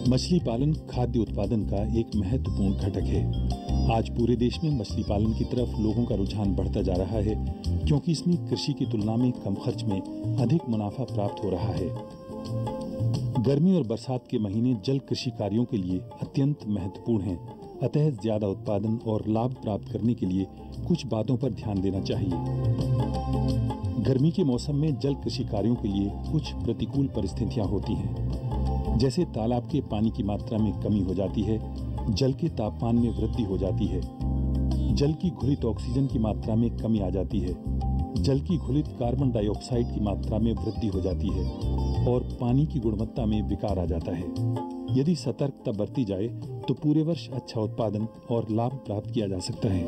मछली पालन खाद्य उत्पादन का एक महत्वपूर्ण घटक है। आज पूरे देश में मछली पालन की तरफ लोगों का रुझान बढ़ता जा रहा है, क्योंकि इसमें कृषि की तुलना में कम खर्च में अधिक मुनाफा प्राप्त हो रहा है। गर्मी और बरसात के महीने जल कृषि कार्यों के लिए अत्यंत महत्वपूर्ण हैं। अतः ज्यादा उत्पादन और लाभ प्राप्त करने के लिए कुछ बातों पर ध्यान देना चाहिए। गर्मी के मौसम में जल कृषि कार्यों के लिए कुछ प्रतिकूल परिस्थितियां होती हैं, जैसे तालाब के पानी की मात्रा में कमी हो जाती है, जल के तापमान में वृद्धि हो जाती है, जल की घुलित ऑक्सीजन की मात्रा में कमी आ जाती है, जल की घुलित कार्बन डाइऑक्साइड की मात्रा में वृद्धि हो जाती है और पानी की गुणवत्ता में विकार आ जाता है। यदि सतर्कता बरती जाए तो पूरे वर्ष अच्छा उत्पादन और लाभ प्राप्त किया जा सकता है।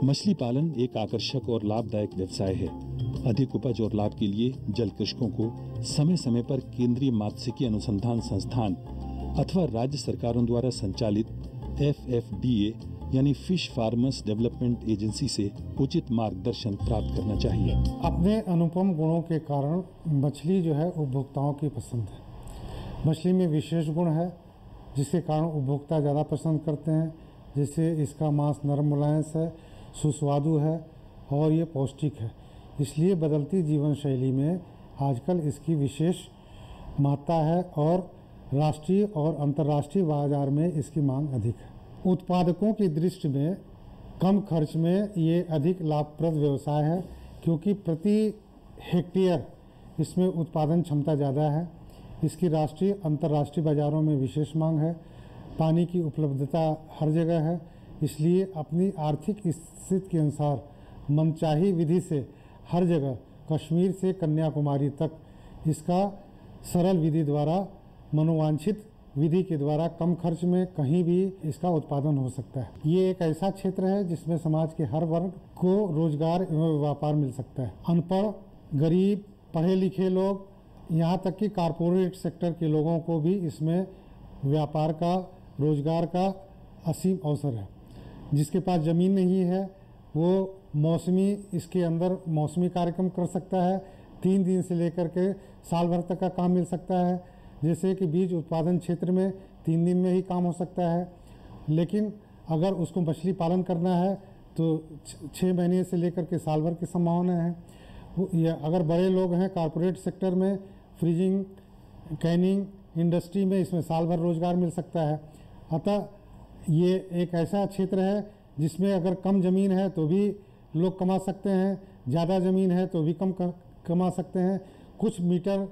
मछली पालन एक आकर्षक और लाभदायक व्यवसाय है। अधिक उपज और लाभ के लिए जल कृषकों को समय समय पर केंद्रीय मात्स्यिकी अनुसंधान संस्थान अथवा राज्य सरकारों द्वारा संचालित FFDA यानी फिश फार्मर्स डेवलपमेंट एजेंसी से उचित मार्गदर्शन प्राप्त करना चाहिए। अपने अनुपम गुणों के कारण मछली जो है उपभोक्ताओं की पसंद है। मछली में विशेष गुण है जिसके कारण उपभोक्ता ज़्यादा पसंद करते हैं, जैसे इसका मांस नरम मुलायम है, सुस्वादु है और ये पौष्टिक है। इसलिए बदलती जीवन शैली में आजकल इसकी विशेष महत्ता है और राष्ट्रीय और अंतर्राष्ट्रीय बाजार में इसकी मांग अधिक है। उत्पादकों की दृष्टि में कम खर्च में ये अधिक लाभप्रद व्यवसाय है, क्योंकि प्रति हेक्टेयर इसमें उत्पादन क्षमता ज़्यादा है। इसकी राष्ट्रीय अंतर्राष्ट्रीय बाज़ारों में विशेष मांग है। पानी की उपलब्धता हर जगह है, इसलिए अपनी आर्थिक स्थिति के अनुसार मनचाही विधि से हर जगह कश्मीर से कन्याकुमारी तक इसका सरल विधि द्वारा मनोवांछित विधि के द्वारा कम खर्च में कहीं भी इसका उत्पादन हो सकता है। ये एक ऐसा क्षेत्र है जिसमें समाज के हर वर्ग को रोजगार एवं व्यापार मिल सकता है। अनपढ़, गरीब, पढ़े लिखे लोग, यहाँ तक कि कारपोरेट सेक्टर के लोगों को भी इसमें व्यापार का, रोजगार का असीम अवसर है। जिसके पास ज़मीन नहीं है वो मौसमी इसके अंदर मौसमी कार्यक्रम कर सकता है। 3 दिन से लेकर के साल भर तक का काम मिल सकता है। जैसे कि बीज उत्पादन क्षेत्र में 3 दिन में ही काम हो सकता है, लेकिन अगर उसको मछली पालन करना है तो 6 महीने से लेकर के साल भर की संभावना है। या अगर बड़े लोग हैं कारपोरेट सेक्टर में, फ्रीजिंग, कैनिंग इंडस्ट्री में, इसमें साल भर रोजगार मिल सकता है। अतः ये एक ऐसा क्षेत्र है जिसमें अगर कम ज़मीन है तो भी लोग कमा सकते हैं, ज़्यादा ज़मीन है तो भी कम कमा सकते हैं। कुछ मीटर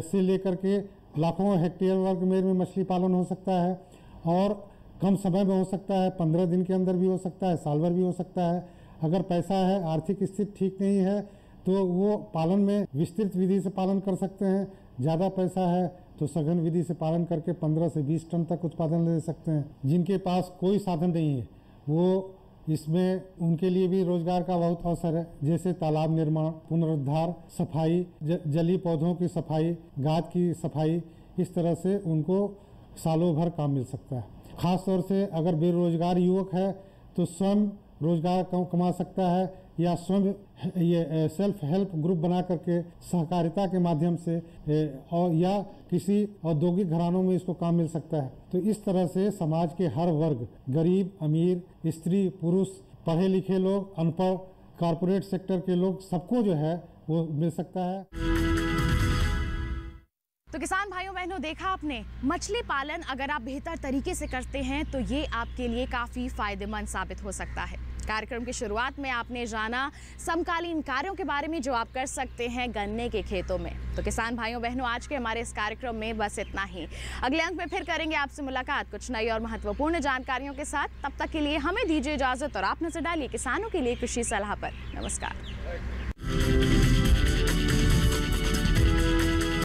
से लेकर के लाखों हेक्टेयर वर्ग में मछली पालन हो सकता है और कम समय में हो सकता है। 15 दिन के अंदर भी हो सकता है, साल भर भी हो सकता है। अगर पैसा है, आर्थिक स्थिति ठीक नहीं है तो वो पालन में विस्तृत विधि से पालन कर सकते हैं। ज़्यादा पैसा है तो सघन विधि से पालन करके 15 से 20 टन तक उत्पादन ले सकते हैं। जिनके पास कोई साधन नहीं है वो इसमें उनके लिए भी रोजगार का बहुत अवसर है, जैसे तालाब निर्माण, पुनरुद्धार, सफाई, जलीय पौधों की सफाई, गाद की सफाई। इस तरह से उनको सालों भर काम मिल सकता है। खास तौर से अगर बेरोजगार युवक है तो स्वयं रोजगार कमा सकता है या स्वयं ये सेल्फ हेल्प ग्रुप बना करके सहकारिता के माध्यम से और या किसी औद्योगिक घरानों में इसको काम मिल सकता है। तो इस तरह से समाज के हर वर्ग, गरीब, अमीर, स्त्री, पुरुष, पढ़े लिखे लोग, अनपढ़, कारपोरेट सेक्टर के लोग, सबको जो है वो मिल सकता है। तो किसान भाइयों बहनों, देखा आपने, मछली पालन अगर आप बेहतर तरीके से करते हैं तो ये आपके लिए काफ़ी फायदेमंद साबित हो सकता है। कार्यक्रम की शुरुआत में आपने जाना समकालीन कार्यों के बारे में जो आप कर सकते हैं गन्ने के खेतों में। तो किसान भाइयों बहनों, आज के हमारे इस कार्यक्रम में बस इतना ही। अगले अंक में फिर करेंगे आपसे मुलाकात कुछ नई और महत्वपूर्ण जानकारियों के साथ। तब तक के लिए हमें दीजिए इजाजत और आप नजर डालिए किसानों के लिए कृषि सलाह पर। नमस्कार।